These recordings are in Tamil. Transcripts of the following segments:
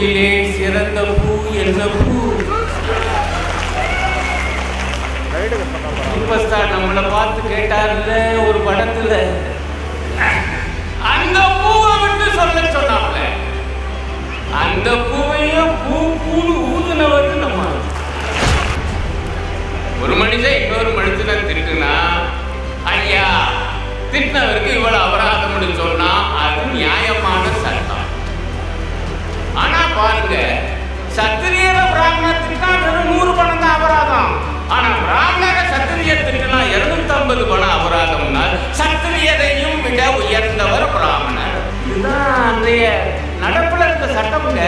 பூவிலே சிறந்த பூ என்ன பூ? சூப்பர் ஸ்டார் நம்மளை பார்த்து கேட்டார்ல ஒரு படத்துல, அந்த பூவை விட்டு சொல்ல சொன்னாப்ல. அந்த பூவையும் பூ பூன்னு ஊதுனவர் நம்ம. ஒரு மனுஷன் இன்னொரு மனுஷனை திட்டுனா, ஐயா திட்டினவருக்கு இவ்வளவு அபராதம்னு சொன்னா அது நியாயமான சட்டம். ஆனா பாருங்க, சத்திரியர பிராமணத்துக்கு வெறும் 100 பணம் தான் அபராதம். ஆனா பிராமணர சத்திரியத்துக்குனா 250 பணம் அபராதம்னா சத்திரியரையும் விட உயர்ந்தவர் பிராமணர். இதுதான் அன்றைய நடப்புல இருக்க சட்டம்ங்க.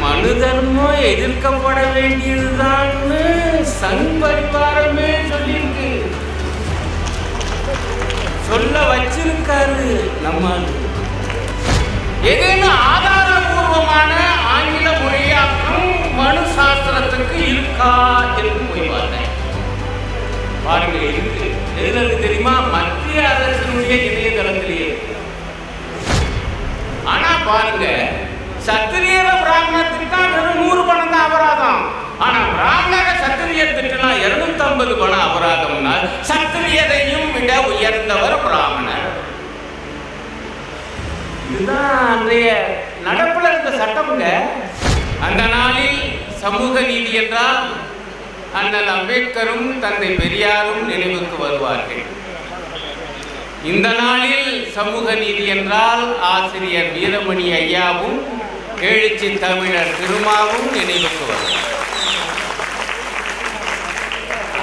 மனு தர்மம் எதிர்க்கப்பட வேண்டியதுதான்னு சங் பரிவாரமே சொல்லியிருக்கு, சொல்ல வச்சிருக்காரு. நம்ம ஏதேனும் ஆதாரபூர்வமான ஆங்கில மொழியாக்கம் மனு சாஸ்திரத்துக்கு இருக்கா என்று போய் பார்த்தேன். பாருங்க, இருக்கு. எதுல தெரியுமா? மத்திய அரசினுடைய இணையதளத்திலேயே. ஆனா பாருங்க, சத்திரியர பிராமணத்துக்கு வெறும் 100 பணம் தான் அபராதம். ஆனா பிராமணர சத்திரியத்துக்குனா 250 பணம் அபராதம்னா சத்திரியரையும் விட உயர்ந்தவர் பிராமணர். இதுதான் அன்றைய நடப்புல இருந்த சட்டம்ங்க. அந்த நாளில் சமூக நீதி என்றால் அண்ணல் அம்பேத்கரும் தந்தை பெரியாரும் நினைவுக்கு வருவார்கள். இந்த நாளில் சமூக நீதி என்றால் ஆசிரியர் வீரமணி ஐயாவும் எழுச்சி தமிழர் திருமாவும் நினைவுக்கு வருவார்.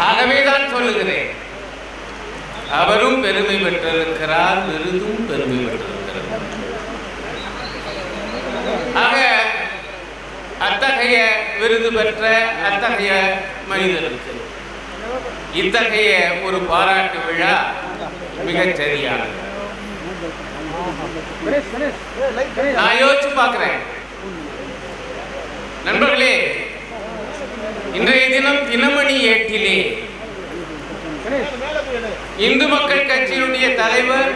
ஆகவேதான் சொல்லுகிறேன், அவரும் பெருமை பெற்றிருக்கிறார், விருதும் பெருமை பெற்றிருக்கிறார். ஆக அத்தகைய விருது பெற்ற அத்தகைய மனிதருக்கு இத்தகைய ஒரு பாராட்டு விழா மிகச் சரியானது. நான் யோசிச்சு பார்க்கிறேன் நண்பர்களே, இன்றைய தினம் தினமணி ஏட்டிலே இந்து மக்கள் கட்சியினுடைய தலைவர்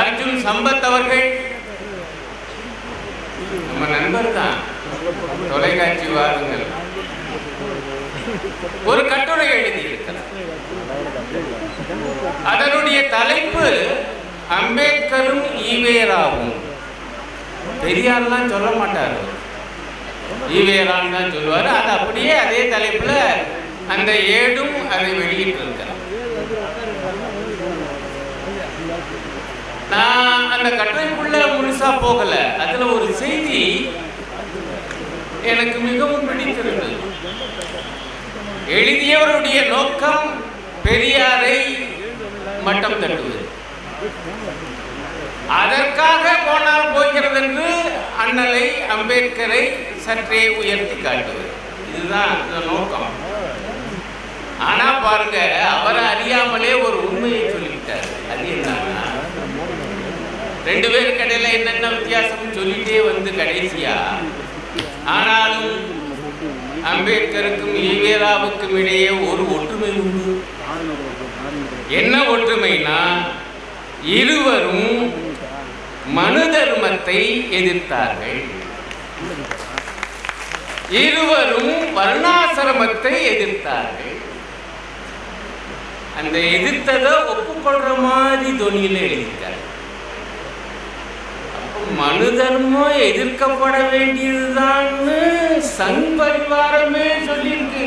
அர்ஜுன் சம்பத் அவர்கள், நம்ம நண்பர் தான், தொலைக்காட்சி வாருங்கள், ஒரு கட்டுரை எழுதியிருக்கிறார். அதனுடைய தலைப்பு அம்பேத்கரும் ஈவேராவும். பெரியார்லாம் சொல்ல மாட்டார், ஈவேரான் தான் சொல்லுவார். அது அப்படியே அதே தலைப்புல அந்த ஏடும் அதை வெளியிட்டு இருக்கிறார். நான் அந்த கட்டுரைக்குள்ள முழுசா போகல. அதுல ஒரு செய்தி எனக்கு மிகவும் பிடித்திருந்தது. எழுதியவருடைய நோக்கம் பெரியாரை மட்டம் தட்டுவது, அதற்காக போனால் போகிறது என்று அண்ணலை அம்பேத்கரை சற்றே உயர்த்தி காட்டுவது, இதுதான் நோக்கம். ஆனா பாருங்க, அவரை அறியாமலே ஒரு உண்மையை சொல்லிவிட்டார். அது என்னன்னா, 2 பேருக்கு இடையில என்னென்ன வித்தியாசம் சொல்லிட்டே வந்து கடைசியா, ஆனாலும் அம்பேத்கருக்கும் ஈவேராவுக்கும் இடையே ஒரு ஒற்றுமை உண்டு. என்ன ஒற்றுமைனா, இருவரும் மனு தர்மத்தை எதிர்த்தார்கள், இருவரும் வர்ணாசிரமத்தை எதிர்த்தார்கள். அந்த எதிர்த்ததை ஒப்புக்கொள்ற மாதிரி தொனியில எழுதிட்டார். மனு தர்மம் எதிர்க்கப்பட வேண்டியதுதான்னு சங் பரிவாரமே சொல்லியிருக்கு,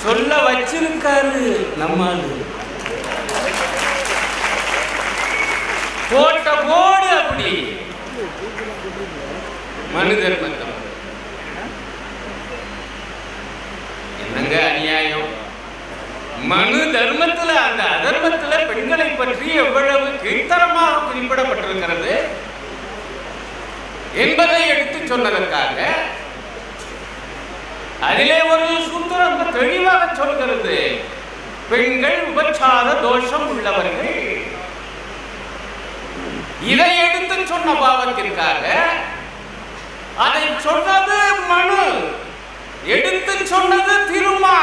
சொல்ல வச்சிருக்காரு. நம்ம போட்ட போடு அப்படி மனு தர்மத்தை. என்னங்க அநியாயம்! மனு தர்மத்துல, அந்த அதர்மத்துல பெண்களை பற்றி எவ்வளவு கீழ்த்தரமாக குறிப்பிடப்பட்டிருக்கிறது என்பதை எடுத்து சொன்னதற்காக அதிலே ஒரு சூத்திரம் தெளிவாக சொல்கிறது, பெண்கள் உபச்சார தோஷம் உள்ளவர்கள். இதை எடுத்து சொன்ன பாவத்திற்காக அதை சொன்னது மனு, எடுத்து சொன்னது திருமா.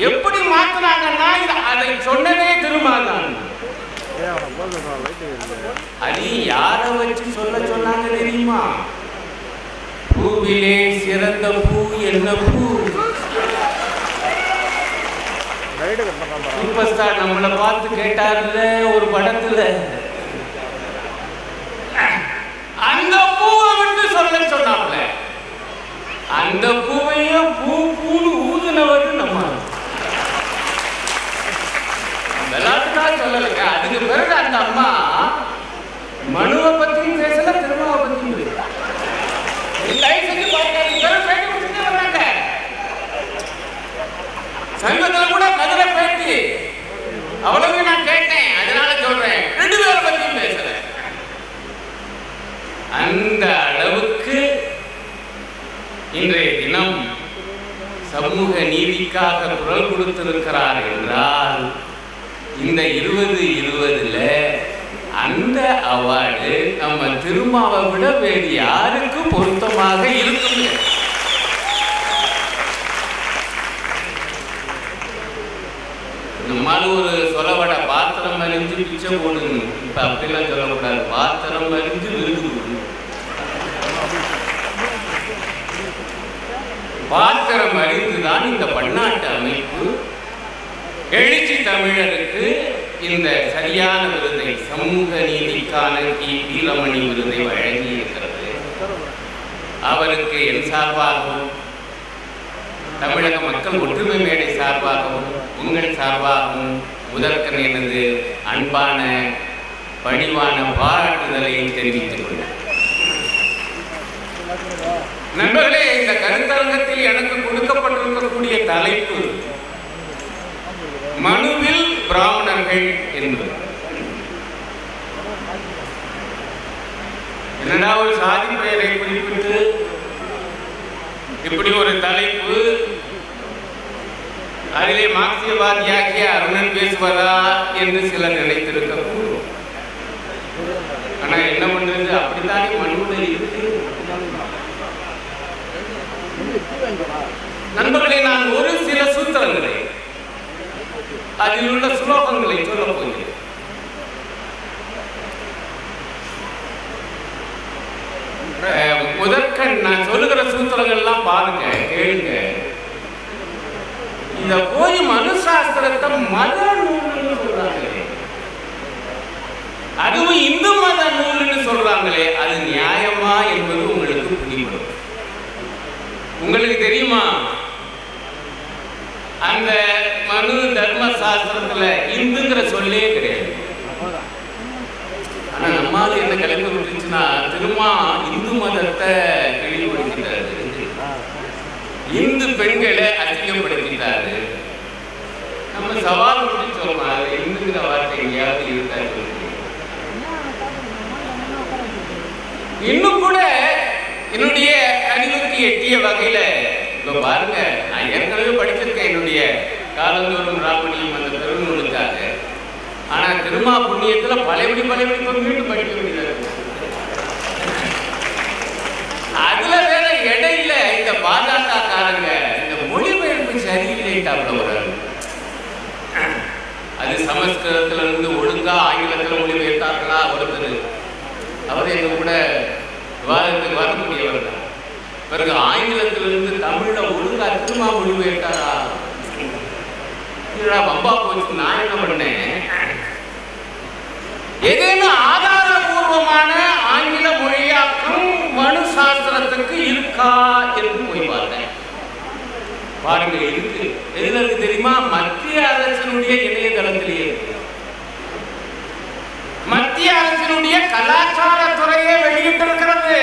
எப்படி மாத்தினாங்கன்னா, அதை சொன்னதே திருமா தான். அது யார வச்சு சொல்ல சொன்னாங்க தெரியுமா? பூவிலே சிறந்த பூ என்ன பூ? சூப்பர் ஸ்டார் நம்மளை பார்த்து கேட்டாருல ஒரு படத்துல, அந்த பூவை விட்டு சொல்ல சொன்னாப்ல. அந்த பூவையும் பூ பூன்னு ஊதுனவர் நம்ம விளையாட்டுதான் சொல்லலைங்க. அதுக்கு பிறகு அந்த அம்மா மனுவை பத்தியும் பேசல, திருமாவை பத்தியும் பேசல. சங்கத்தில் கூட மதுரை பேட்டி அவ்வளவு நான் கேட்டேன், அதனால சொல்றேன். 2 பேரை பத்தியும் பேசல. அந்த அளவுக்கு இன்றைய தினம் சமூக நீதிக்காக குரல் கொடுத்திருக்கிறார் என்றால், இந்த 2020 அந்த அவார்டு நம்ம திருமாவை விட வேறு யாருக்கு பொருத்தமாக இருக்கும்? நம்மால ஒரு சொல்லவட பாத்திரம் அறிஞ்சு பிச்சை போடணும். இப்ப அப்படிலாம் சொல்லக்கூடாது, பாத்திரம் அறிஞ்சு விருது போடணும். பாத்திரம் அறிந்துதான் இந்த பன்னாட்டு அமைப்பு எழுச்சி தமிழருக்கு இந்த சரியான விருதை, சமூக நீதிக்கான வீரமணி விருதை வழங்கி இருக்கிறது. அவருக்கு என் சார்பாகவும், தமிழக மக்கள் ஒற்றுமை மேடை சார்பாகவும், உங்கள் சார்பாகவும் முதற்கன் எனது அன்பான பணிவான பாராட்டுதலையும் தெரிவித்துக் கொண்டேன். நண்பர்களே, இந்த கருத்தரங்கத்தில் எனக்கு கொடுக்கப்பட்டிருக்கக்கூடிய தலைப்பு மனுவில் பிராமணர்கள் என்பது. என்னடா ஒரு சாதி பெயரை குறிப்பிட்டு இப்படி ஒரு தலைப்பு, அதிலே மார்க்சியவாதியாகிய அருணன் பேசுவதா என்று சிலர் நினைத்திருக்கக்கூடும். ஆனா என்ன பண்றது, அப்படித்தானே மனுவில் இருக்கு. நண்பர்களே, நான் ஒரு சில சூத்திரங்களை, அதில் உள்ள ஸ்லோகங்களை சொல்ல போகிறேன். முதற்கண் நான் சொல்லுகிற சூத்திரங்கள்லாம் பாருங்க, கேளுங்க. இந்த போய் மனுசாஸ்திரத்தை மத நூல்னு சொல்றாங்களே, அதுவும் இந்து மத நூல்னு சொல்றாங்களே, அது நியாயமா என்பது உங்களுக்கு புரியும். உங்களுக்கு தெரியுமா, அந்த மனு தர்ம சாஸ்திரத்துல இந்துங்கிற சொல்லே கிடையாது. ஆனா நம்மால என்ன கிளம்பி விட்டுச்சுன்னா, திருமா இந்து மதத்தை இழிவுபடுத்திட்டாரு, இந்து பெண்களை அசிங்கப்படுத்திட்டாரு. நம்ம சவால் விட்டு சொல்லலாம், இந்துங்கிற வார்த்தை எங்கேயாவது இருக்கா? இன்னும் கூட என்னுடைய அறிவுக்கு எட்டிய வகையில இப்ப பாருங்க, நான் ஏற்கனவே படிச்சிருக்கேன் என்னுடைய காலந்தோறும் ராமணியம் அந்த பெருநூலுக்காக. ஆனா திருமா புண்ணியத்துல பழையபடி மீண்டும் படிக்க வேண்டியது. அதுல வேற இடையில இந்த பாஜக காரங்க இந்த மொழிபெயர்ப்பு சரியில்லைட்டாப்ல வராது. அது சமஸ்கிருதத்துல இருந்து ஒழுங்கா ஆங்கிலத்துல மொழிபெயர்த்தார்களா ஒருத்தர், அவர் எங்க கூட விவாதத்துக்கு வரக்கூடியவர் தான். பிறகு ஆங்கிலத்திலிருந்து தமிழ்ல ஒழுங்கா திருமா மொழிபெயர்த்தாரா? வம்பா போச்சு. நான் என்ன பண்ணேன், ஏதேனும் ஆதாரபூர்வமான ஆங்கில மொழியாக்கம் மனு சாஸ்திரத்துக்கு இருக்கா என்று போய் பார்த்தேன். பாருங்க, இருக்கு. எதுல இருக்கு தெரியுமா? மத்திய அரசினுடைய இணையதளத்திலேயே இருக்கு. மத்திய அரசினுடைய கலாச்சாரத்துறையை வெளியிட்டிருக்கிறது.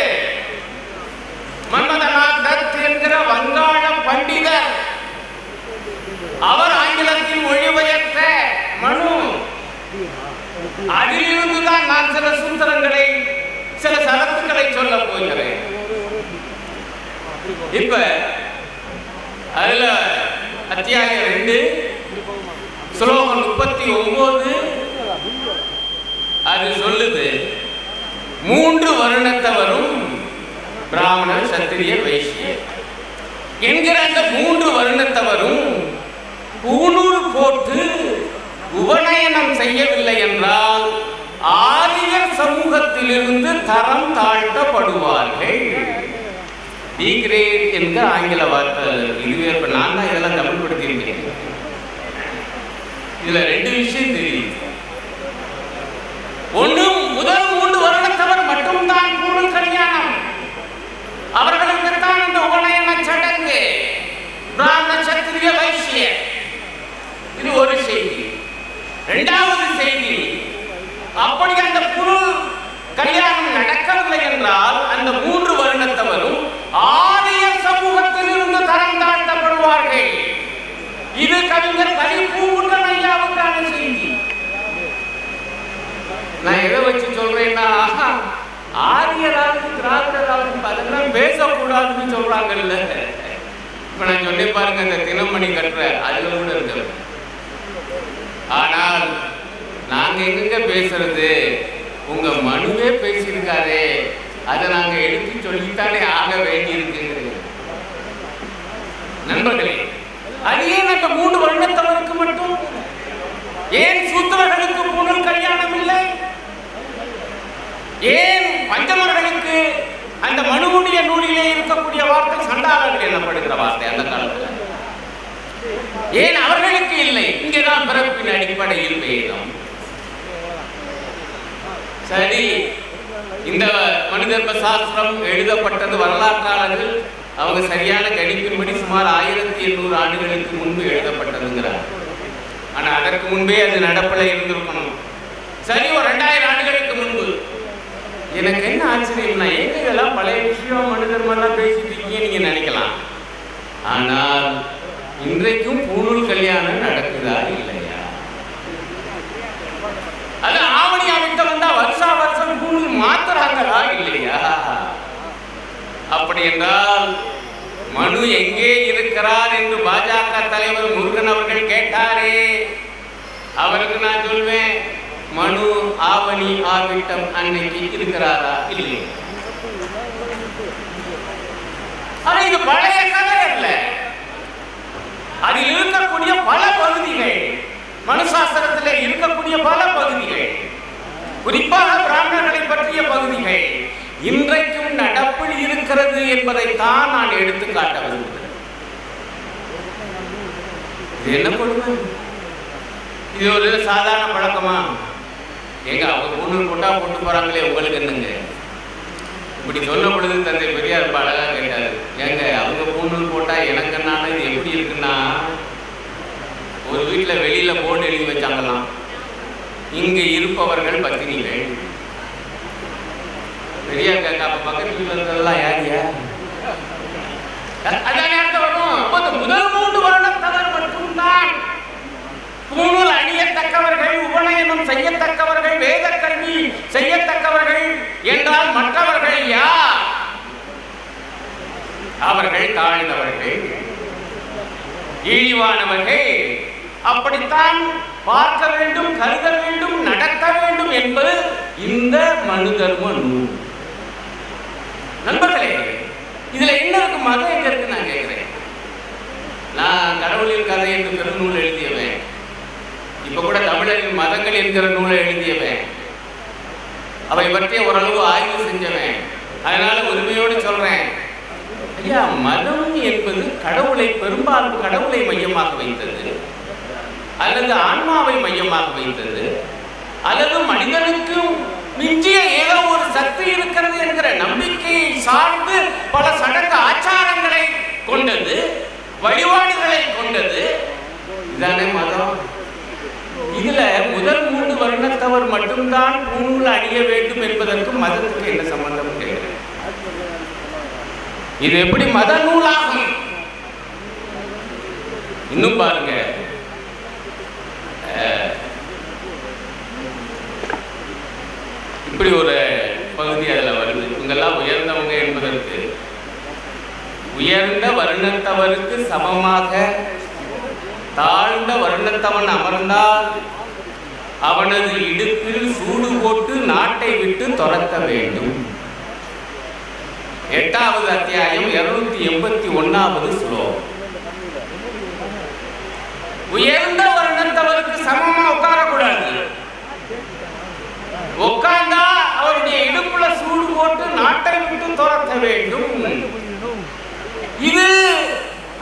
மன்மதநாத் தத் என்கிற வங்காள பண்டிதர், அவர் ஆங்கிலத்தில் மொழிபெயர்த்த மனு, அதிலிருந்துதான் நான் சில சூத்திரங்களை, சில சரத்துக்களை சொல்ல போகிறேன். இப்ப அதுல அத்தியாயம் 2 ஸ்லோகம் 39 அது சொல்லுது, 3 வருணத்தவரும் பிராமணர், சத்திரியர், வைசியர் என்கிற அந்த 3 வருணத்தவரும் பூணூல் போட்டு உபநயனம் செய்யவில்லை என்றால் சமூகத்திலிருந்து தரம் தாழ்த்தப்படுவார்கள். டிகிரேட் என்கிற ஆங்கில வார்த்தை இதுவே. இப்ப நான் தான் இதெல்லாம் தமிழ் படுத்தியிருக்கேன். இதுல ரெண்டு விஷயம் தெரியும். ஒண்ணு, முதல் 3 வருடத்தவர் மட்டும்தான் பூணூல் கல்யாணம். அவர்களுக்குத்தான் இந்த உபநயன சடங்கு, பிராமண சத்திரிய வைசிய. இது ஒரு செய்தி. இரண்டாவது செய்தி, அப்படி அந்த பூணூல் கல்யாணம் நடக்கவில்லை என்றால் அந்த 3 வருடத்தவரும் ஆரிய சமூகத்தில் இருந்து தரம் தாழ்த்தப்படுவார்கள். இது கவிஞர் கலிப்பூங்குன்றன் ஐயாவுக்கான செய்தி. நான் எதை வச்சு சொல்றேன்னா, ஆரியராவது திராவிடராவது அதெல்லாம் பேசக்கூடாதுன்னு சொல்றாங்கல்ல. இப்ப நான் சொல்லி பாருங்க, இந்த தினமணி கட்டுற அதுல கூட இருக்கு. ஆனால் நாங்க எங்க பேசுறது? உங்க மனுவே பேசியிருக்காரு, அதை நாங்க எடுத்து சொல்லித்தானே ஆக வேண்டியிருக்கு. நண்பர்களே, அது ஏன் அந்த 3 வருடத்தவருக்கு மட்டும்? ஏன் சூத்திரர்களுக்கு பூணூல் கல்யாணம் இல்லை? ஏன் பஞ்சமர்களுக்கு அந்த மனுவுடைய நூலிலே இருக்கக்கூடிய வார்த்தை சண்டாளர்கள் எனப்படுகிற வார்த்தை அந்த காலத்தில் ஏன் அவர்களுக்கு இல்லை? இங்கேதான் பிறப்பின் அடிப்படையில் வேதம். சரி, இந்த மனுதர்ம சாஸ்திரம் எழுதப்பட்டது வரலாற்றாளர்கள் அவங்க சரியான கணிப்பின்படி சுமார் 1800 ஆண்டுகளுக்கு முன்பு எழுதப்பட்டதுங்கிறார். ஆனா அதற்கு முன்பே அது நடப்பில் இருந்திருக்கணும். சரி, ஒரு 2000 ஆண்டுகளுக்கு முன்பு. எனக்கு என்ன ஆச்சரியம்னா, எங்க இதெல்லாம் பழைய விஷயம் மனுதர்மெல்லாம் பேசிட்டு இருக்கீங்க நீங்க நினைக்கலாம். ஆனால் இன்றைக்கும் பூணூல் கல்யாணம் நடக்குதா இல்லையா? அது ஆவணி அமைத்த வந்தா வருஷா வருஷம் பூணூல் மாத்துறாங்களா இல்லையா? அப்படி என்றால் மனு எங்கே இருக்கிறார் என்று பாஜக தலைவர் முருகன் அவர்கள் கேட்டாரே, அவருக்கு நான் சொல்வேன், மனு ஆவணி ஆவிட்டம் அன்னைக்கு இருக்கிறாரா இல்லை? ஆனா இது பழைய கதை அல்ல. அதில் இருக்கக்கூடிய பல பகுதிகள், மனுசாஸ்திரத்தில் இருக்கக்கூடிய பல பகுதிகள், குறிப்பாக பிராமணர்களை பற்றிய பகுதிகள் இன்றைக்கும் நடப்பில் இருக்கிறது என்பதைத்தான் நான் எடுத்து காட்ட விரும்புகிறேன். என்ன கொடுமை? இது ஒரு சாதாரண பழக்கமா? எங்க அவங்க பூணூல் போட்டா போட்டு போறாங்களே, உங்களுக்கு என்னங்க? இப்படி சொல்ல பொழுது தந்தை பெரியார் ரொம்ப அழகா கேட்டாரு, ஏங்க அவங்க பூணூல் போட்டா எனக்கு என்னால இது எப்படி இருக்குன்னா, ஒரு வீட்டுல வெளியில போர்டு எழுதி வச்சாங்களாம், இங்க இருப்பவர்கள் பத்தினிகள். பெரியார் கேட்க, அப்ப பக்கத்து வீட்டுல இருந்ததெல்லாம் யாரியா? அதான் நேரத்தை வரும். முதல் 3 வருடத்தவர் மட்டும்தான் பூணூல் அணியத்தக்கவர்கள், உபநயனம் செய்யத்தக்கவர்கள், வேத கல்வி செய்யத்தக்கவர்கள் என்றால் மற்றவர்கள் யார்? அவர்கள் தாழ்ந்தவர்கள், இழிவானவர்கள். அப்படித்தான் பார்க்க வேண்டும், கருத வேண்டும், நடக்க வேண்டும் என்பது இந்த மனுதர்ம நூல். நண்பர்களே, இதுல என்ன இருக்கு? மதம் எங்க இருக்கு நான் கேட்கிறேன். நான் கடவுளின் கதை என்று பெருநூல் எழுதியவன், இப்ப கூட தமிழரின் மதங்கள் என்கிற நூலை எழுதியவன், அவை பற்றிய ஓரளவு ஆய்வு செஞ்சவன். அதனால உரிமையோடு சொல்றேன், ஐயா, மதம் என்பது கடவுளை, பெரும்பாலும் கடவுளை மையமாக வைத்தது, அல்லது ஆன்மாவை மையமாக வைத்தது, அல்லது மனிதனுக்கு மிஞ்சிய ஏதோ ஒரு சக்தி இருக்கிறது என்கிற நம்பிக்கையை சார்ந்து பல சடங்கு ஆச்சாரங்களை கொண்டது, வழிபாடுகளை கொண்டது. இதானே மதம். இதுல முதல் 3 வருடத்தவர் மட்டும்தான் பூணூல் அணிய வேண்டும் என்பதற்கு மதத்துக்கு என்ன சம்பந்தம் கேட்கிறேன்? இது எப்படி மத நூலாகும்? இன்னும் பாருங்க, இப்படி ஒரு பகுதி அதில் வருது. இவங்கெல்லாம் உயர்ந்தவங்க என்பதற்கு, உயர்ந்த வருணத்தவருக்கு சமமாக தாழ்ந்த வருணத்தவன் அமர்ந்தால் அவனது இடுப்பில் சூடு போட்டு நாட்டை விட்டு துரத்த வேண்டும். 8வது அத்தியாயம் 281வது ஸ்லோகம். உயர்ந்த வருணத்தவருக்கு சமமா உட்காரக்கூடாது. உட்கார்ந்தா நாட்டை விட்டு துரத்த வேண்டும். இது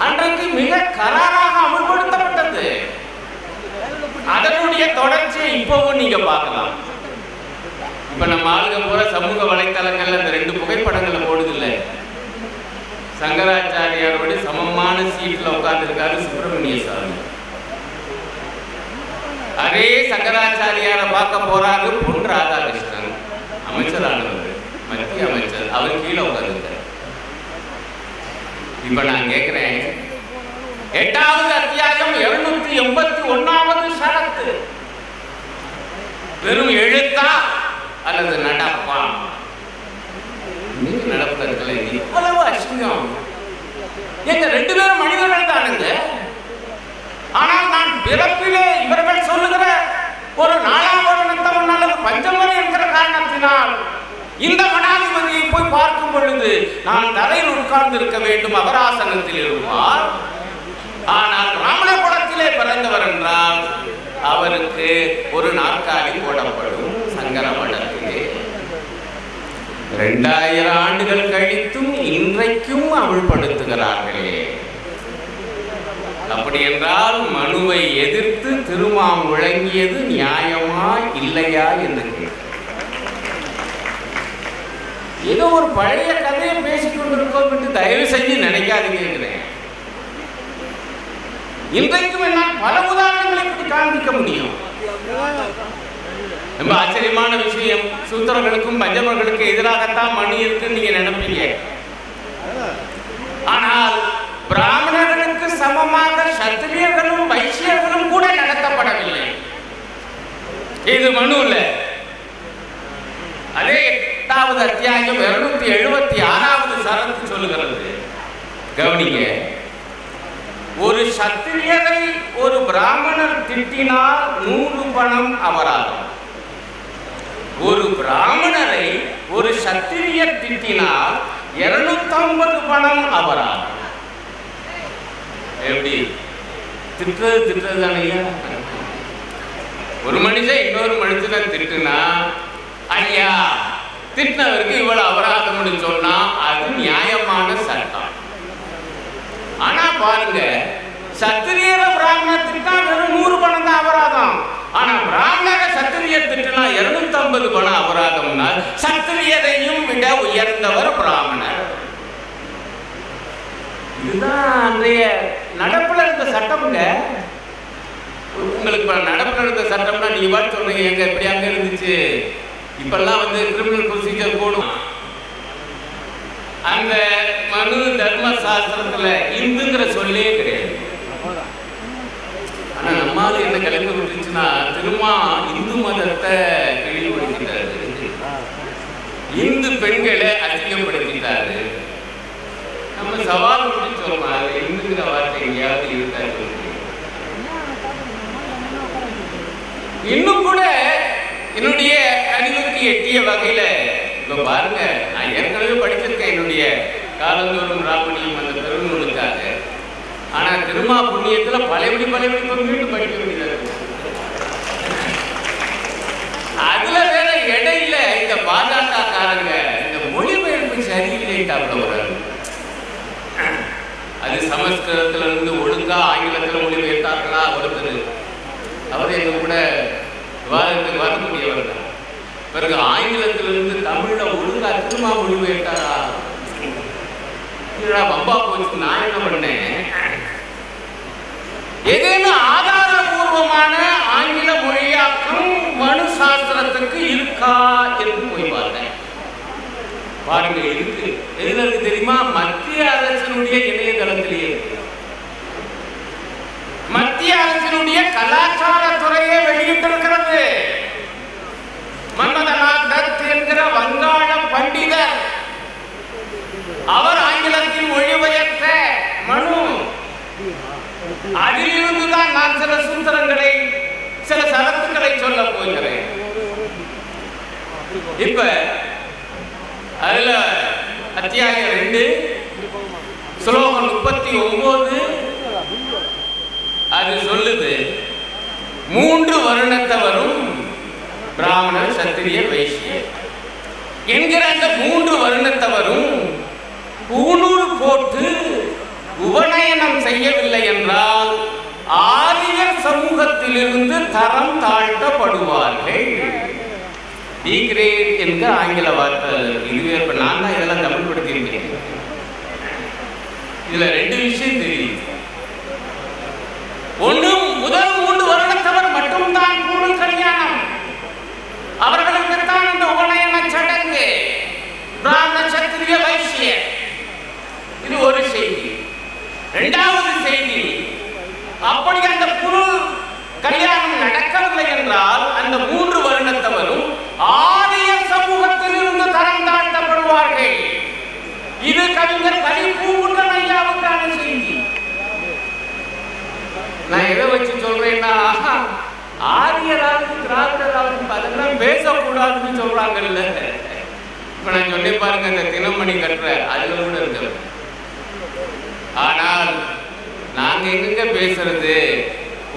அன்றைக்கு மிக கராராக அமல்படுத்தப்பட்டது. அதனுடைய தொடர்ச்சியை இப்பவும் நீங்க பார்க்கலாம். இப்ப நம்ம ஆளுங்க போற சமூக வலைத்தளங்கள்ல இந்த 2 புகைப்படங்களை போடுது இல்ல, சங்கராச்சாரியாரோட சமமான சீட்ல உட்கார்ந்து இருக்காரு சுப்பிரமணிய சாமி. அதே சங்கராச்சாரியாரை பார்க்க போறாரு பொன் ராதாகிருஷ்ணன், அமைச்சரானவர், மத்திய அமைச்சர். அவர் கீழே உட்கார்ந்து. இப்ப நான் கேட்கிறேன், 8வது அத்தியாயம் 281வது சரத்து வெறும் எழுத்தா அல்லது நடப்பா? இன்னைக்கு நடப்பதற்குள்ள இவ்வளவு அசிங்கம். எங்க 2 பேரும் மனிதர்கள் தானுங்க. ஆனால் நான் பிறப்பிலே இவர்கள் சொல்லுகிற ஒரு 4ஆம் வருணத்தவன் அல்லது பஞ்சமன் என்கிற காரணத்தினால் இந்த மடாதிபதியை போய் பார்க்கும் பொழுது நான் தரையில் உட்கார்ந்து இருக்க வேண்டும், அபராசனத்தில் இருப்பார். ஆனால் பிராமண குலத்திலே பிறந்தவர் என்றால் அவருக்கு ஒரு நாற்காலி போடப்படும் சங்கர மடத்திலே. 2000 ஆண்டுகள் கழித்தும் இன்றைக்கும் அமல்படுத்துகிறார்களே. அப்படி என்றால் மனுவை எதிர்த்து திருமாம் விளங்கியது நியாயமா இல்லையா என்று ஏதோ ஒரு பழைய கதையை பேசிக் கொண்டிருக்கோம் என்று தயவு செஞ்சு நினைக்காதீங்க. இன்றைக்கும் என்னால் பல உதாரணங்களை இப்படி காண்பிக்க முடியும். ரொம்ப ஆச்சரியமான விஷயம், சூத்திரர்களுக்கும் பஞ்சமர்களுக்கு எதிராகத்தான் மனு இருக்குன்னு நீங்க நினைப்பீங்க. ஆனால் பிராமணர்களுக்கு சமமாக சத்திரியர்களும் வைசியர்களும் கூட நடத்தப்படவில்லை. இது மனு இல்ல. அதே 8வது அத்தியாயம் 276வது சரத்து சொல்லுகிறது. கவனிங்க, ஒரு சத்திரியரை ஒரு பிராமணர் திட்டினால் 100 பணம் அபராதம். ஒரு பிராமணரை ஒரு சத்திரியர் திட்டினால் 250 பணம் அபராதம். எப்படி? திட்டுறது தானே. ஒரு மனுஷன் இன்னொரு மனுஷனை திட்டுனா, ஐயா திட்டினவருக்கு இவ்வளவு அபராதம்னு சொன்னா அது நியாயமான சட்டம். ஆனா பாருங்க, சத்திரியர பிராமணர் திட்டா வெறும் 100 பணம் தான் அபராதம். ஆனா பிராமணர சத்திரியர் திட்டினா 250 பணம் அபராதம்னா சத்திரியரையும் விட உயர்ந்தவர் பிராமணர். இதுதான் அன்றைய நடப்புல இருந்த சட்டம்ங்க. உங்களுக்கு நடப்புல இருந்த சட்டம்னா நீங்க பாட்டு சொல்றீங்க, எங்க எப்படி அங்க இருந்துச்சு. இப்பெல்லாம் கிரிமினல் ப்ரொசீஜர் போடும். அந்த மனு தர்ம சாஸ்திரத்துல இந்துங்கிற சொல்லே கிடையாது. ஆனா நம்மால என்ன கிளம்பி விட்டுச்சுன்னா திருமா இந்து மதத்தை இழிவுபடுத்திட்டாரு, இந்து பெண்களை அசிங்கப்படுத்திட்டாரு. நம்ம சவால் விட்டு சொல்றோம், இந்துங்கிற வார்த்தை எங்கேயாவது இருக்காது. இன்னும் கூட என்னுடைய அறிவுக்கு எட்டிய வகையில இப்ப பாருங்க, நான் ஏற்கனவே படிச்சிருக்கேன் என்னுடைய காலந்தோறும் ராமணியம் அந்த பெருநூலுக்காக. ஆனா திருமா புண்ணியத்துல பழையபடி மீண்டும் படிக்க வேண்டியது. அதுல வேற இடையில இந்த பாஜக காரங்க இந்த மொழிபெயர்ப்பு சரியில்லைட்டாப்ல வராது. அது சமஸ்கிருதத்துல இருந்து ஒழுங்கா ஆங்கிலத்துல மொழிபெயர்த்தார்களா ஒருத்தர், அவர் எங்க கூட விவாதத்துக்கு வரக்கூடியவர் தான். பிறகு ஆங்கிலத்திலிருந்து தமிழ்ல ஒழுங்கா திருமா மொழிபெயர்த்தாரா? பம்பா போச்சு. நான் என்ன பண்ணேன், ஏதேனும் ஆதாரபூர்வமான ஆங்கில மொழியாக்கம் மனு சாஸ்திரத்துக்கு இருக்கா என்று போய் பார்த்தேன். பாருங்க, இருக்கு. எதுல இருக்கு தெரியுமா? மத்திய அரசினுடைய இணையதளத்திலேயே இருக்கு. மத்திய அரசினுடைய கலாச்சாரத்துறையை வெளியிட்டிருக்கிறது. மன்மதநாத் தத் என்கிற வங்காள பண்டிதர், அவர் ஆங்கிலத்தில் மொழிபெயர்த்த மனு. அதிலிருந்துதான் நான் சில சூத்திரங்களை, சில சரத்துக்களை சொல்ல போகிறேன். இப்ப அதுல அத்தியாயம் 2 ஸ்லோகம் 39 அது சொல்லுது, 3 வருணத்தவரும் பிராமணர், சத்திரிய, வைசியர். என்கிற அந்த 3 வருணத்தவரும் பூணூல் போட்டு உபநயனம் செய்யவில்லை என்றால் ஆரியர் சமூகத்திலிருந்து தரம் தாழ்த்தப்படுவார்கள். டிகிரேட் என்கிற ஆங்கில வார்த்தை இதுவே. இப்ப நான் தான் இதெல்லாம் தமிழ் படுத்தியிருக்கேன். இதுல 2 விஷயம் தெரியும். ஒண்ணு, முதல் 3 வருடத்தவர் மட்டும்தான் பூணூல் கல்யாணம். அவர்களுக்குத்தான் அந்த உபநயன சடங்கு, பிராமண சத்திரிய வைசிய. இது ஒரு செய்தி. 2வது செய்தி, அப்படி அந்த பூணூல் கல்யாணம் நடக்கவில்லை என்றால் அந்த 3 வருடத்தவரும் ஆரிய சமூகத்தில் இருந்து தரம் தாழ்த்தப்படுவார்கள். இது கவிஞர் கலிப்பூங்குன்றன் ஐயாவுக்கான செய்தி. நான் எதை வச்சு சொல்றேன்னா, ஆரியராவது திராவிடராவது அதெல்லாம் பேசக்கூடாதுன்னு சொல்றாங்கல்ல. இப்ப நான் சொல்லி பாருங்க, இந்த தினமணி கட்டுற அதுல கூட இருக்கு. ஆனால் நாங்க எங்க பேசுறது,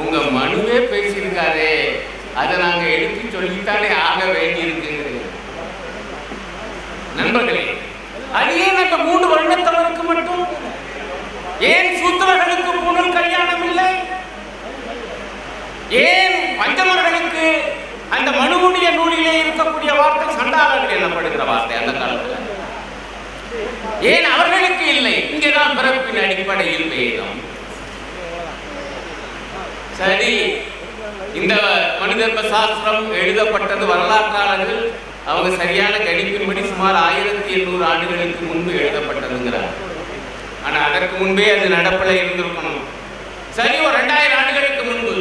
உங்க மனுவே பேசியிருக்காரு, அதை நாங்க எடுத்து சொல்லித்தானே ஆக வேண்டி இருக்கு. நண்பர்களே, அது ஏன் அந்த 3 வருடத்தவருக்கு மட்டும்? ஏன் சூத்திரர்களுக்கு பூணூல் கல்யாணம் இல்லை? ஏன் பஞ்சமர்களுக்கு அந்த மனுவுடைய நூலிலே இருக்கக்கூடிய வார்த்தை சண்டாளர்கள் எனப்படுகிற வார்த்தை அந்த காலத்தில் ஏன் அவர்களுக்கு இல்லை? இங்கேதான் பிறப்பின் அடிப்படையில் பேதம். சரி, இந்த மனுதர்ம சாஸ்திரம் எழுதப்பட்டது வரலாற்றாளர்கள் அவங்க சரியான கணிப்பின்படி சுமார் 1800 ஆண்டுகளுக்கு முன்பு எழுதப்பட்டதுங்கிறார். ஆனா அதற்கு முன்பே அது நடப்பில் இருந்திருக்கணும். சரி, ஒரு 2000 ஆண்டுகளுக்கு முன்பு.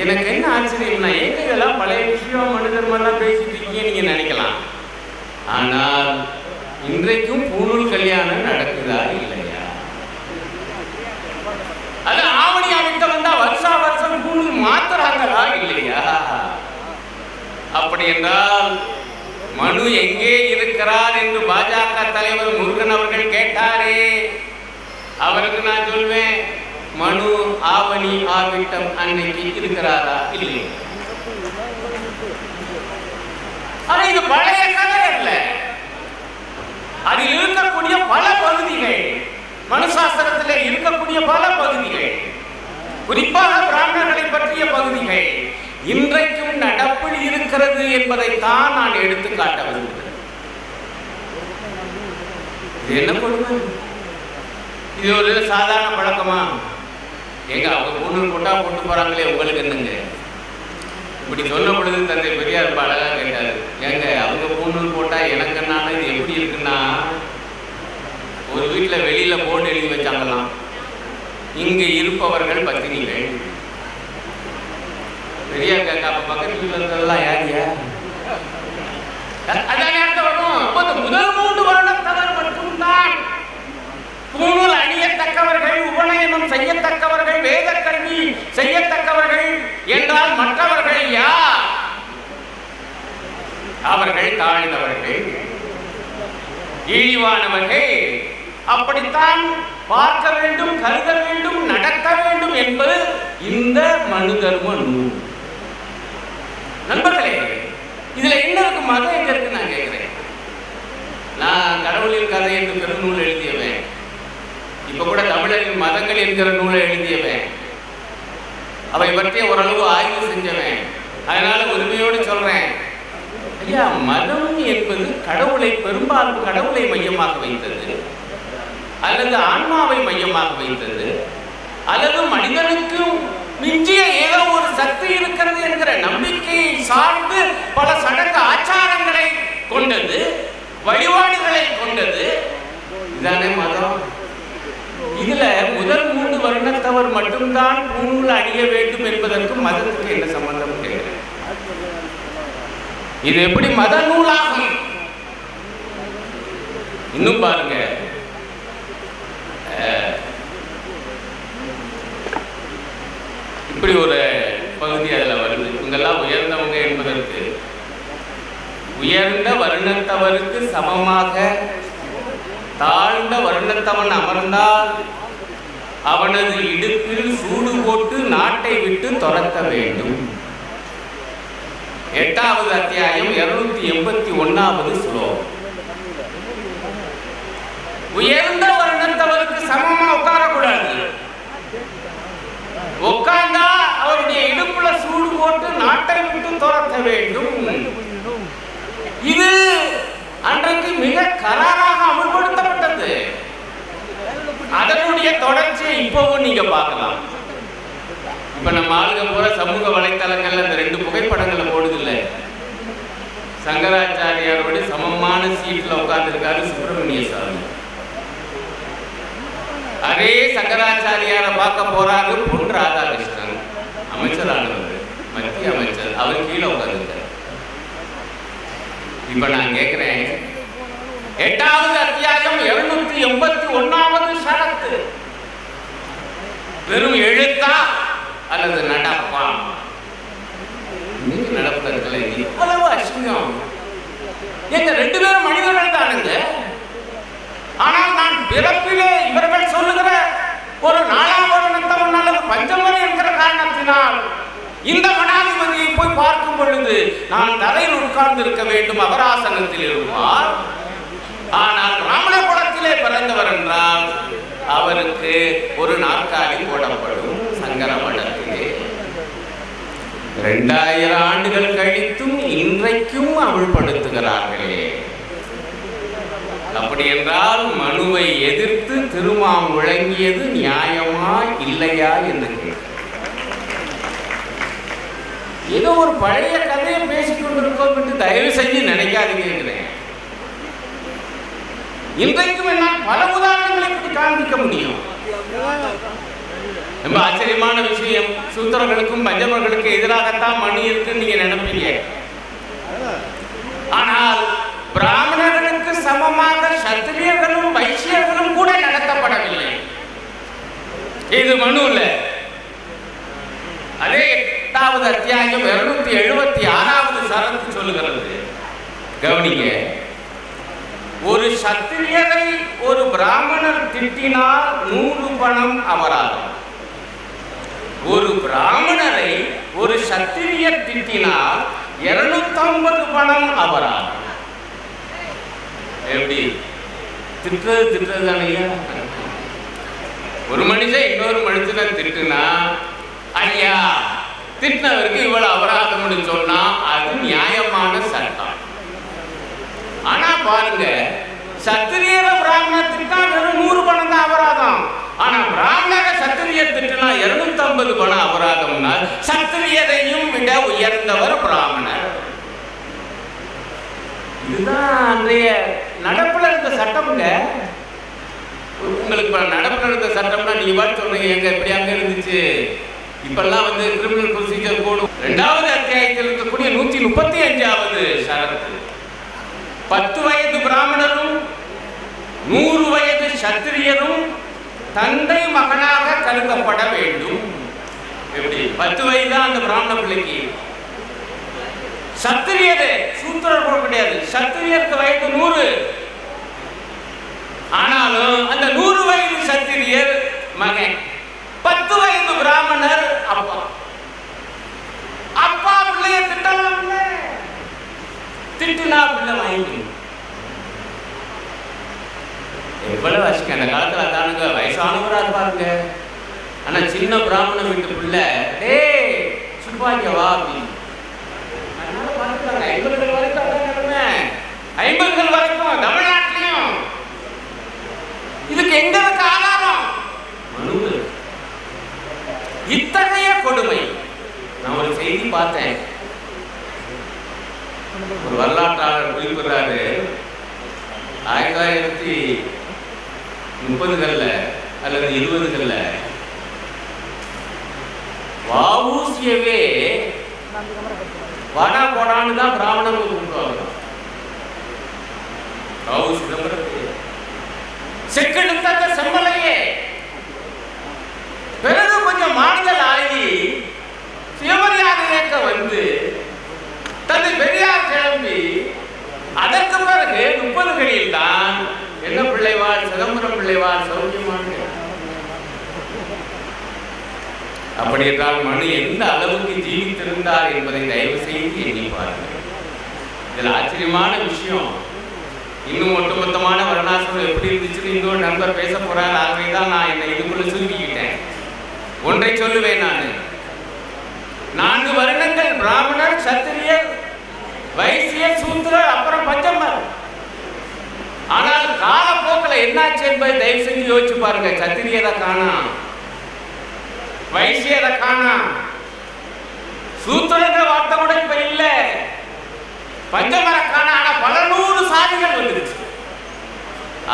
எனக்கு என்ன ஆச்சரியம்னா, ஏங்க இதெல்லாம் பழைய விஷயம், மனுதர்மெல்லாம் பேசிட்டு இருக்கீங்க நீங்க நினைக்கலாம். ஆனால் இன்றைக்கும் பூணூல் கல்யாணம் நடக்குதா இல்லையா? அது ஆவணி அமைக்க வந்தா வருஷா வருஷம் பூணூல் மாத்துறாங்களா இல்லையா? அப்படி என்றால் மனு எங்கே இருக்கிறார் என்று பாஜக தலைவர் முருகன் அவர்கள் கேட்டாரே, அவருக்கு நான் சொல்வேன், மனு ஆவணி ஆவிட்டம் அன்னைக்கு இருக்கிறாரா இல்லை? ஆனா இது பழைய கதை அல்ல. அதில் இருக்கக்கூடிய பல பகுதிகள், மனுசாஸ்திரத்தில் இருக்கக்கூடிய பல பகுதிகள், குறிப்பாக பிராமணர்களை பற்றிய பகுதிகள் இன்றைக்கும் நடப்பில் இருக்கிறது என்பதைத்தான் நான் எடுத்து காட்ட விரும்புகிறேன். என்ன கொடுமை? இது ஒரு சாதாரண பழக்கமா? எங்க அவங்க பூணூல் போட்டா போட்டு போறாங்களே, உங்களுக்கு என்னங்க? இப்படி சொன்ன பொழுது தந்தை பெரியார் ரொம்ப அழகா கேட்டாரு, ஏங்க அவங்க பூணூல் போட்டா எனக்கு என்னால இது எப்படி இருக்குன்னா, ஒரு வீட்டில் வெளியில போர்டு எழுதி வச்சாங்களாம், இங்கு இருப்பவர்கள் பத்தினிகள். பெரியார் கேட்க, அப்ப பக்கத்து வீட்டில் இருந்ததெல்லாம் யாரியா? அதானே அர்த்தம் வரும். முதல் 3 வருடத்தவர் மட்டும்தான் பூணூல் அணியத்தக்கவர்கள், உபநயனம் செய்யத்தக்கவர்கள், வேத கல்வி செய்யத்தக்கவர்கள் என்றால் மற்றவர்கள் யார்? அவர்கள் தாழ்ந்தவர்கள், இழிவானவர்கள். அப்படித்தான் பார்க்க வேண்டும், கருத வேண்டும், நடக்க வேண்டும் என்பது இந்த மனுதர்ம நூல். நண்பர்களே, இதுல என்ன இருக்கு? மதம் எங்க இருக்கு நான் கேட்கிறேன். நான் கடவுளின் கதை என்று பெருநூல் எழுதியவன், இப்ப கூட தமிழரின் மதங்கள் என்கிற நூலை எழுதியவன், அவை பற்றிய ஓரளவு ஆய்வு செஞ்சவன். அதனால உரிமையோடு சொல்றேன், ஐயா, மதம் என்பது கடவுளை, பெரும்பாலும் கடவுளை மையமாக வைத்தது, அல்லது ஆன்மாவை மையமாக வைத்தது, அல்லது மனிதனுக்கு மிஞ்சிய ஏதோ ஒரு சக்தி இருக்கிறது என்கிற நம்பிக்கையை சார்ந்து பல சடங்கு ஆச்சாரங்களை கொண்டது, வழிபாடுகளை கொண்டது. இதானே மதம். இதுல முதல் 3 வருடத்தவர் மட்டும்தான் பூணூல் அணிய வேண்டும் என்பதற்கு மதத்துக்கு என்ன சம்பந்தம் கேட்கிறேன்? இது எப்படி மத நூலாகும்? இன்னும் பாருங்க, இப்படி ஒரு பகுதி அதுல வருது. இவங்கெல்லாம் உயர்ந்தவங்க என்பதற்கு, உயர்ந்த வருணத்தவருக்கு சமமாக தாழ்ந்த வருணத்தவன் அமர்ந்தால் அவனது இடுப்பில் சூடு போட்டு நாட்டை விட்டு துரத்த வேண்டும். 8வது அத்தியாயம் 281வது ஸ்லோகம். உயர்ந்த வர்ணத்தவருக்கு சமமா உட்காரக்கூடாது. உட்கார்ந்தா அவருடைய இடுப்புல சூடு போட்டு நாட்டை விட்டு துரத்த வேண்டும். இது அன்றைக்கு மிக கராராக அமல்படுத்தப்பட்டது. அதனுடைய தொடர்ச்சியை இப்பவும் நீங்க பார்க்கலாம். இப்ப நம்ம ஆளுங்க போற சமூக வலைத்தளங்கள்ல இந்த 2 புகைப்படங்களை போடுதில்லை. சங்கராச்சாரியாரோட சமமான சீட்ல உட்கார்ந்து இருக்காரு சுப்பிரமணிய சாமி. அதே சங்கராச்சாரியாரை பார்க்க போறாரு பொன் ராதாகிருஷ்ணன், அமைச்சரானவர், மத்திய அமைச்சர். அவர் கீழே உட்கார்ந்துருக்காரு. இப்ப நான் கேட்கிறேன், 8வது அத்தியாயம் 281வது சரத்து வெறும் எழுத்தா அல்லது நடப்பா? இன்னைக்கு நடப்பதில்லை. இவ்வளவு அசிங்கம். எங்க 2 பேரும் மனிதர்கள் தானுங்க. ஆனால் நான் பிறப்பிலே இவர்கள் சொல்லுகிற ஒரு 4ஆம் வருணத்தவன் அல்லது பஞ்சமன் என்கிற காரணத்தினால் இந்த மடாதிபதியை போய் பார்க்கும் பொழுது நான் தரையில் உட்கார்ந்து இருக்க வேண்டும், அபராசனத்தில் இருப்பார். ஆனால் பிராமண குலத்திலே பிறந்தவர் என்றால் அவருக்கு ஒரு நாற்காலி போடப்படும். சங்கர மடத்திலே 2000 ஆண்டுகள் கழித்தும் இன்றைக்கும் அமல்படுத்துகிறார்களே. அப்படி என்றால் மனுவை எதிர்த்து திருமாம் விளங்கியது நியாயமா இல்லையா என்று ஏதோ ஒரு பழைய கதையை பேசிக் கொண்டிருக்கோம் என்று தயவு செஞ்சு நினைக்காதீங்க. இன்றைக்கும் என்னால் பல உதாரணங்களை பற்றி காண்பிக்க முடியும். ரொம்ப ஆச்சரியமான விஷயம், சூத்திரர்களுக்கும் பஞ்சமர்களுக்கும் எதிராகத்தான் மணி இருக்குன்னு நீங்க நினைப்பீங்க. ஆனால் பிராமணர்களுக்கு சமமாக சத்திரியர்களும் வைசியர்களும் கூட நடத்தப்படவில்லை. இது மனு இல்ல. அதே 8வது அத்தியாயம் 276வது சரத்து சொல்லுகிறது. கவனிங்க, ஒரு சத்திரியரை ஒரு பிராமணர் திட்டினால் 100 பணம் அபராதம். ஒரு பிராமணரை ஒரு சத்திரியர் திட்டினால் 250 பணம் அபராதம். எப்படி? திட்டுறது தானையா? ஒரு மனுஷன் இன்னொரு மனுஷனை திட்டுனா, ஐயா திட்டினவருக்கு இவ்வளவு அபராதம்னு சொன்னா அது நியாயமான சட்டம். ஆனா பாருங்க, சத்திரியர பிராமண திட்டா வெறும் 100 பணம் தான் அபராதம். ஆனா பிராமணர சத்திரியர் திட்டினா 250 பணம் அபராதம்னா சத்திரியரையும் விட உயர்ந்தவர் பிராமணர். இதுதான் அன்றைய நடப்புல இருந்த சட்டம்ங்க. உங்களுக்கு நடப்புல இருந்த சட்டம்னா நீங்க பாட்டு சொல்றீங்க, எங்க இப்படி அங்க இருந்துச்சு. இப்பெல்லாம் கிரிமினல் ப்ரொசீஜர் கோடு 2வது அத்தியாயத்தில் இருக்கக்கூடிய 135வது சரத்து 10 வயது பிராமணரும் 100 வயது சத்திரியரும் தந்தை மகனாக கருதப்பட வேண்டும். எப்படி? 10 வயது தான் அந்த பிராமண பிள்ளைக்கு. சத்திரியரு சூத்திரர் கூட கிடையாது. சத்திரியருக்கு வயது 100. ஆனாலும் அந்த 100 வயது சத்திரியர் மகன், 10 வயது பிராமணர் அப்பா. அப்பா பிள்ளைய திட்டலாம், திட்டுனா பிள்ளை வாங்கி. எவ்வளவு வச்சுக்க அந்த காலத்துல தானுங்க வயசானவரா இருப்பாருங்க. ஆனா சின்ன பிராமண வீட்டு பிள்ளை, டேய் சுப்பாங்க வா அப்படின்னு. 50 வரைக்கும் தமிழ்நாட்டிலையும். இதுக்கு எங்க இருக்க ஆதாரம்? மனு. இத்தகைய கொடுமை. நான் ஒரு செய்தி பார்த்தேன். ஒரு வரலாற்றாளர் குறிப்பிடுறாரு, 1930களில் அல்லது 20களில் வஉசியவே வடா போடான்னு தான் பிராமணர்கள் கூப்பிடுவாங்க. செக்கெடுத்த செம்மலையே பிறகு கொஞ்சம் மாறுதல் ஆகி சிவமரியாதை இயக்க தன்னை பெரியார் கிளம்பி அதற்கு பிறகு 30களில் தான் என்ன பிள்ளைவாள், சிதம்பரம் பிள்ளைவாள், சௌக்கியமான அப்படி என்றால் மனு எந்த அளவுக்கு ஜீவித்திருந்தார் என்பதை தயவு செய்து எண்ணி பாருங்கள். இதில் ஆச்சரியமான விஷயம், இன்னும் ஒட்டுமொத்தமான வர்ணாசிரமம் எப்படி இருந்துச்சுன்னு இன்னொரு நண்பர் பேச போறார். ஆகவே தான் நான் என்னை இதுக்குள்ள சுருக்கிக்கிட்டேன். ஒன்றை சொல்லுவேன், நான் 4 வருடங்கள் பிராமணர், சத்திரியர், வைசியர், சூத்திரர், அப்புறம் பஞ்சமர். ஆனால் காலப்போக்கில் என்னாச்சு என்பதை தயவு செஞ்சு யோசிச்சு பாருங்க. சத்திரியரை காணாம், வைசியரை காணாம், சூத்திரங்கிற வார்த்தை கூட இப்ப இல்ல, பஞ்சமரை காணாம். ஆனா பல 100 சாதிகள் வந்துருச்சு.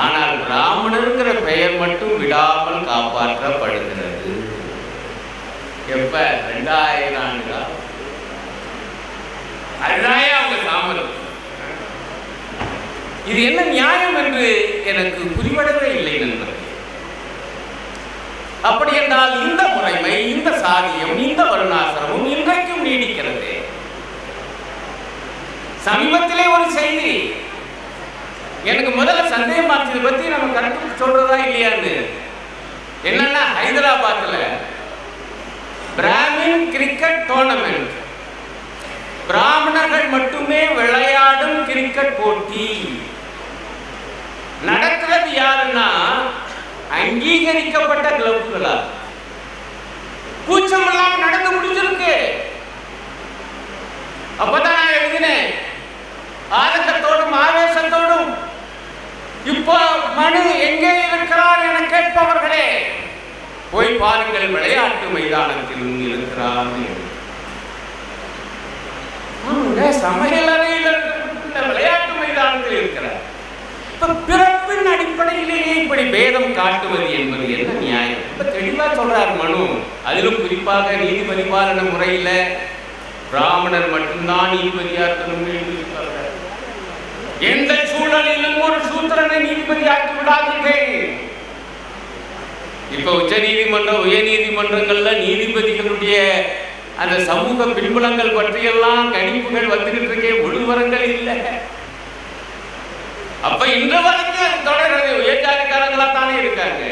ஆனால் பிராமணருங்கிற பெயர் மட்டும் விடாமல் காப்பாற்றப்படுகிறது. எப்ப? 2000 ஆண்டுகளா? அதுதான் அவங்க தாமதம். இது என்ன நியாயம் என்று எனக்கு புரிவடவே இல்லை நண்பர்களே. அப்படி என்றால் இந்த முறைமை, இந்த சாதியம், இந்த வருணாசிரமம் இன்றைக்கும் நீடிக்கிறது. சமீபத்திலே ஒரு செய்தி எனக்கு முதல்ல சந்தேகமாச்சு, பத்தி நம்ம கருத்து சொல்றதா இல்லையான்னு. என்னன்னா, ஹைதராபாத்ல பிராமின் கிரிக்கெட் டோர்னமெண்ட், பிராமணர்கள் மட்டுமே விளையாடும் கிரிக்கெட் போட்டி நடக்கிறது. யாருன்னா, அங்கீகரிக்கப்பட்ட கிளப்புகளா, கூச்சம் எல்லாம் நடந்து முடிஞ்சிருக்கு. அப்பதான் நான் எழுதினேன் ஆனந்தத்தோடும் ஆவேசத்தோடும், இப்போ மனு எங்கே இருக்கிறார் என கேட்பவர்களே, போய் பாருங்கள், விளையாட்டு மைதானத்தில் இருக்கிறார். சமையலறையில் விளையாட்டு மைதானத்தில் இருக்கிறார். பிறப்பின் அடிப்படையிலேயே இப்படி பேதம் காட்டுவது என்பது என்ன நியாயம்? தெளிவா சொல்றார் மனு. அதிலும் குறிப்பாக நீதிபதி பாலன முறையில பிராமணர் மட்டும்தான் நீதிபதியா இருக்கணும். எந்த சூழலிலும் ஒரு சூத்திரனை நீதிபதி ஆக்கி விடாதீர்கள். இப்ப உச்ச நீதிமன்றம், உயர் நீதிமன்றங்கள்ல நீதிபதிகளுடைய அந்த சமூக பின்புலங்கள் பற்றியெல்லாம் கணிப்புகள் வந்துகிட்டு இருக்கே, ஒழுவரங்கள் இல்லை. அப்ப இன்று வரைக்கும் தொடர்றது உயர்ஜாதிக்காரங்களா தானே இருக்காங்க.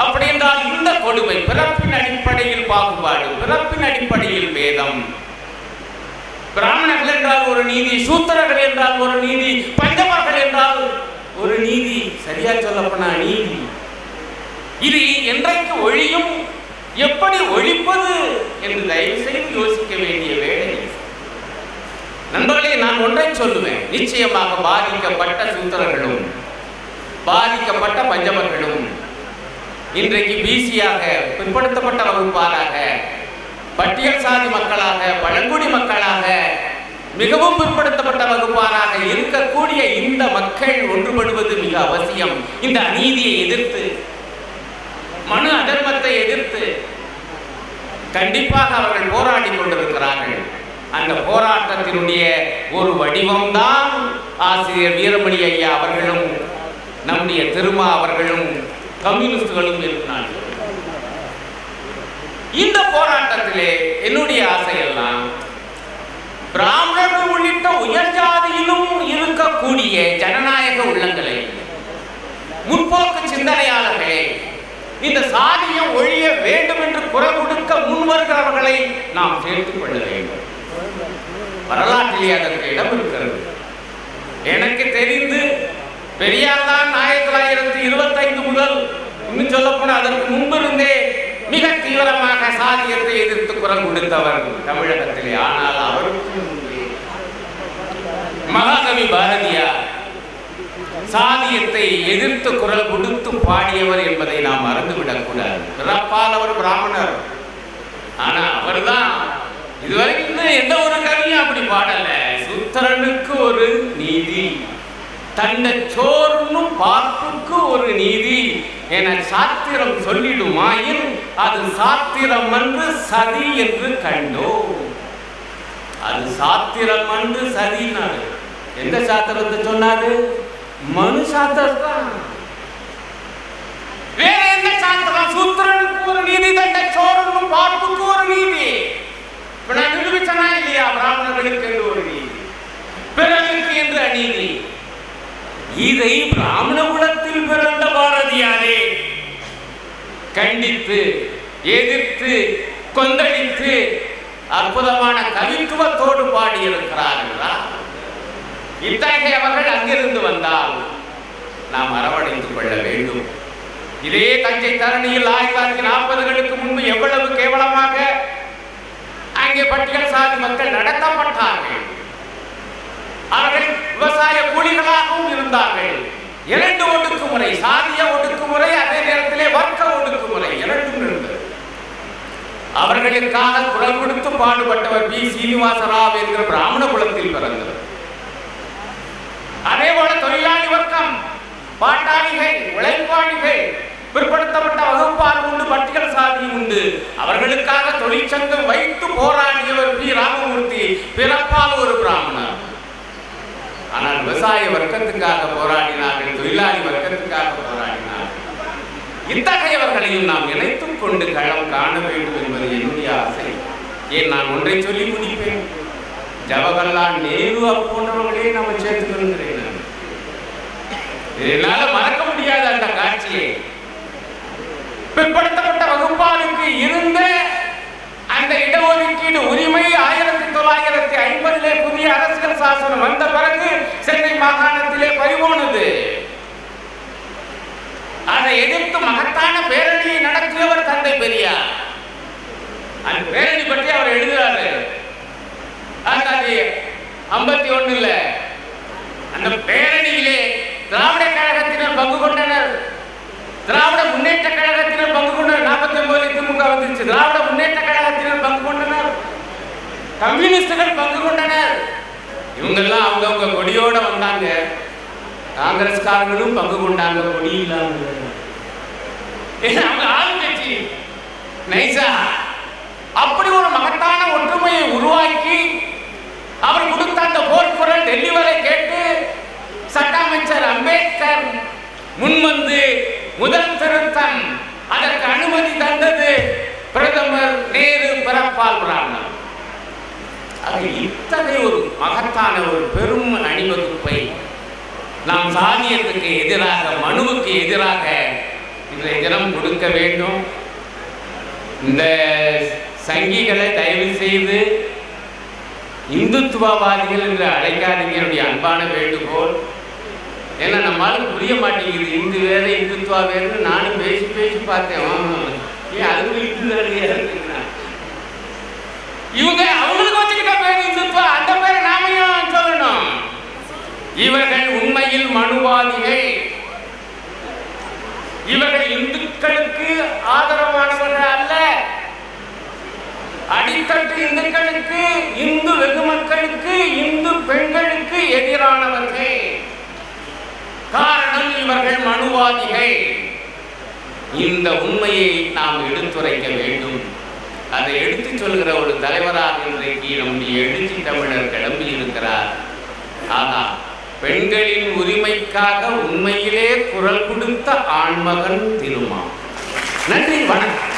அப்படி என்றால் இந்த கொடுமை, பிறப்பின் அடிப்படையில் பாகுபாடு, பிறப்பின் அடிப்படையில் பேதம். பிராமணர்கள் என்றால் ஒரு நீதி, சூத்திரர்கள் என்றால் ஒரு நீதி, பஞ்சமர்கள் என்றால் ஒரு நீதி. சரியா சொல்லப்போனா நீதி. இது என்றைக்கு ஒழியும், எப்படி ஒழிப்பது என்று தயவு செய்து யோசிக்க வேண்டிய வேலை. நண்பர்களே, நான் ஒன்றை சொல்லுவேன், நிச்சயமாக பாதிக்கப்பட்ட சூத்திரர்களும் பாதிக்கப்பட்ட பஞ்சமர்களும் இன்றைக்கு பிசியாக, பிற்படுத்தப்பட்ட வகுப்பாராக, பட்டியல் சாதி மக்களாக, பழங்குடி மக்களாக, மிகவும் பிற்படுத்தப்பட்ட வகுப்பாராக இருக்கக்கூடிய இந்த மக்கள் ஒன்றுபடுவது மிக அவசியம். இந்த அநீதியை எதிர்த்து, மனு அதர்மத்தை எதிர்த்து கண்டிப்பாக அவர்கள் போராடி கொண்டிருக்கிறார்கள். அந்த போராட்டத்தினுடைய ஒரு வடிவம்தான் ஆசிரியர் வீரமணி ஐயா அவர்களும் நம்முடைய திருமா அவர்களும் கம்யூனிஸ்டுகளும் இருக்கிறார்கள். இந்த போராட்டத்திலே என்னுடைய ஆசையெல்லாம் பிராமணர்கள் உள்ளிட்ட உயர் ஜாதியிலும் இருக்கக்கூடிய ஜனநாயக உள்ளங்களை, முற்போக்கு சிந்தனையாளர்களே, இந்த சாதியம் ஒழிய வேண்டும் என்று குரல் கொடுக்க முன்வருகிறவர்களை நாம் சேர்த்துக் கொள்ள வேண்டும். வரலாற்றிலே அதற்கு இடம் இருக்கிறது. எனக்கு தெரிந்து பெரியார் தான் 1925 முதல், இன்னும் சொல்ல போன அதற்கு முன்பிருந்தே மிக தீவிரமாக சாதியத்தை எதிர்த்து குரல் கொடுத்தவர் தமிழகத்திலே. ஆனால் அவருக்கு மகாகவி பாரதியார் சாதியத்தை எதிர்த்து குரல் கொடுத்து பாடியவர் என்பதை நாம் மறந்துவிடக் கூடாது. பிறப்பால் அவர் பிராமணர், ஆனா அவர் தான் இதுவரைக்கும் எந்த ஒரு கவியும் அப்படி பாடல. சூத்திரனுக்கு ஒரு நீதி, தன்னை சோர்னும் பார்ப்புக்கு ஒரு நீதி என சாத்திரம் சொல்லிடுமாயின் அது சாத்திரம் அன்று சதி என்று கண்டோ. அது சாத்திரம் அன்று சதினாரு. எந்த சாத்திரத்தை சொன்னாரு? மனு சாத்திரம். வேற எந்த சாத்திரம்? சூத்திரனுக்கு ஒரு நீதி, தன்னை சோர்னும் பார்ப்புக்கு ஒரு நீதி. இப்ப நான் நிரூபிச்சனா இல்லையா? பிராமணர்களுக்கு என்று ஒரு நீதி, பிறருக்கு என்று அநீதி. இதை பிராமண குலத்தில் பிறந்த பாரதியாரே கண்டித்து எதிர்த்து கொந்தளித்து அற்புதமான கவித்துவத்தோடு பாடியிருக்கிறார்கள். இத்தகையவர்கள் அங்கிருந்து வந்தால் நாம் அரவணைத்துக் கொள்ள வேண்டும். இதே தஞ்சை தரணியில் 1940களுக்கு முன்பு எவ்வளவு கேவலமாக அங்கே பட்டியல் சாதி மக்கள் நடத்தப்பட்டார்கள். அவர்கள் விவசாய கூலிகளாகவும் இருந்தார்கள். 2 ஒடுக்குமுறை, சாதிய ஒடுக்குமுறை, அதே நேரத்திலே வர்க்க ஒடுக்குமுறை, 2 இருந்தது. அவர்களுக்காக குரல் கொடுத்து பாடுபட்டவர் பி. சீனிவாசராவ் என்கிற பிராமண குலத்தில் பிறந்தவர். அதே போல தொழிலாளி வர்க்கம், பாட்டாளிகள், உழைப்பாளிகள், பிற்படுத்தப்பட்ட வகுப்பார் உண்டு, பட்டியல் சாதி உண்டு. அவர்களுக்காக தொழிற்சங்கம் வைத்து போராடியவர் பி. ராமமூர்த்தி, பிறப்பால் ஒரு பிராமணர். ஆனால் விவசாய வர்க்கத்துக்காக போராடினார்கள், தொழிலாளி வர்க்கத்துக்காக போராடினார்கள். இத்தகையவர்களையும் நாம் இணைத்துக் கொண்டு களம் காண வேண்டும் என்பது என்னுடைய ஆசை. ஏன் நான் ஒன்றை சொல்லி முடிப்பேன். ஜவஹர்லால் நேரு போன்றவர்களே நம்ம சேர்த்துக்கிறேன். என்னால மறக்க முடியாத அந்த காட்சியை. பிற்படுத்தப்பட்ட வகுப்பாருக்கு இருந்த அந்த இடஒதுக்கீடு உரிமை 1950 புதிய அரசியல் சாசனம் வந்த பிறகு சென்னை மாகாணத்திலே பறிபோனது. அதை எதிர்த்து மகத்தான பேரணியை நடத்தியவர் தந்தை பெரியார். அந்த பேரணி பற்றி அவர் எழுதுகிறாரு. 1951 அந்த பேரணியிலே திராவிட கழகத்தினர் பங்கு கொண்டனர், திராவிட முன்னேற்ற கழகத்தினர் பங்கு கொண்டனர். 49 திமுக வந்துருச்சு. திராவிட முன்னேற்ற கழகத்தினர் பங்கு கொண்டனர், கம்யூனிஸ்டுகள் பங்கு கொண்டனர். இவங்கெல்லாம் அவங்கவுங்க கொடியோட வந்தாங்க. காங்கிரஸ்காரங்களும் பங்கு கொண்டாங்க, கொடி இல்லாம. அவங்க ஆளுங்கட்சி நைசா அப்படி ஒரு மகத்தான ஒற்றுமையை உருவாக்கி அவர் கொடுத்த அந்த போர்க்குரல் டெல்லி வரை கேட்டு சட்ட அமைச்சர் அம்பேத்கர் முன்வந்து முதல் திருத்தம், அதற்கு அனுமதி தந்தது பிரதமர் நேரு, பிறப்பால் பிராமணர். இத்தகைய ஒரு மகத்தான ஒரு பெரும் அணிவகுப்பை நாம் சாதியத்துக்கு எதிராக, மனுவுக்கு எதிராக இன்றைய தினம் கொடுக்க வேண்டும். இந்த சங்கிகளை தயவு செய்து இந்துத்துவவாதிகள் என்று அழைக்காதீங்க, என்னுடைய அன்பான வேண்டுகோள். ஏன்னா நம்மளால புரிய மாட்டேங்குது. இந்து வேற இந்துத்துவா வேறு. நானும் பேசி பேசி பார்த்தேன். ஏன் அதுக்கு இவங்க அவங்களுக்கு வச்சுக்கிட்ட பேர் இந்துத்துவா, அந்த பேரை நாமையும் சொல்லணும். இவர்கள் உண்மையில் மனுவாதிகள். இவர்கள் இந்துக்களுக்கு ஆதரவானவர்கள் அல்ல. அடித்தட்டு இந்துக்களுக்கு, இந்து வெகு மக்களுக்கு, இந்து பெண்களுக்கு எதிரானவர்கள். காரணம், இவர்கள் மனுவாதிகள். இந்த உண்மையை நாம் எடுத்துரைக்க வேண்டும். அதை எடுத்து சொல்கிற ஒரு தலைவராக இன்றைக்கு நம்முடைய எழுச்சி தமிழர் கிளம்பி இருக்கிறார். ஆனா பெண்களின் உரிமைக்காக உண்மையிலே குரல் கொடுத்த ஆண்மகன் திருமா. நன்றி, வணக்கம்.